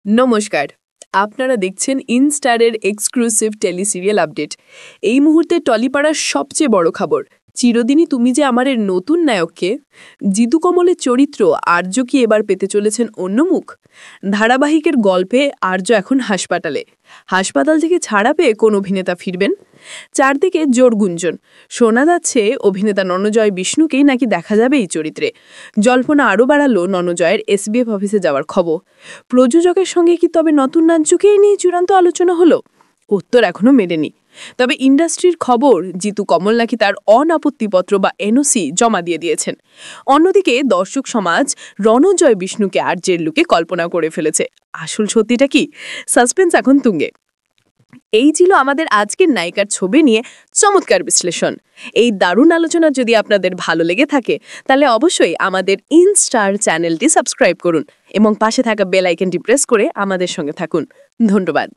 নমস্কার, আপনারা দেখছেন ইনস্টারের এক্সক্লুসিভ টেলিসিরিয়াল আপডেট। এই মুহূর্তে টলিপাড়ার সবচেয়ে বড় খবর, চিরদিনই তুমি যে আমারের নতুন নায়ককে জিতু কমলের চরিত্র আর্য কি এবার পেতে চলেছেন অন্য মুখ। ধারাবাহিকের গল্পে আর্য এখন হাসপাতাল থেকে ছাড়া পেয়ে কোন অভিনেতা ফিরবেন। চারদিকে জোর গুঞ্জন, শোনা যাচ্ছে অভিনেতা ননজয় বিষ্ণুকেই নাকি দেখা যাবে এই চরিত্রে। জল্পনা আরও বাড়ালো ননজয়ের এসবিএফ অফিসে যাওয়ার খবর। প্রযোজকের সঙ্গে কি তবে নতুন নাঞ্চুকে নিয়ে চূড়ান্ত আলোচনা হলো? উত্তর এখনো মেলেনি। তবে ইন্ডাস্ট্রির খবর, জিতু কমল নাকি তার অনাপত্তিপত্র বা এনওসি জমা দিয়েছেন। অন্যদিকে দর্শক সমাজ রণজয় বিষ্ণুকে আর্যের লুকে কল্পনা করে ফেলেছে। আসল সত্যিটা কি? সাসপেন্স এখন তুঙ্গে। এই ছিল আমাদের আজকের নায়িকার ছবি নিয়ে চমৎকার বিশ্লেষণ। এই দারুণ আলোচনা যদি আপনাদের ভালো লেগে থাকে, তাহলে অবশ্যই আমাদের ইনস্টার চ্যানেলটি সাবস্ক্রাইব করুন এবং পাশে থাকা বেল আইকনটি প্রেস করে আমাদের সঙ্গে থাকুন। ধন্যবাদ।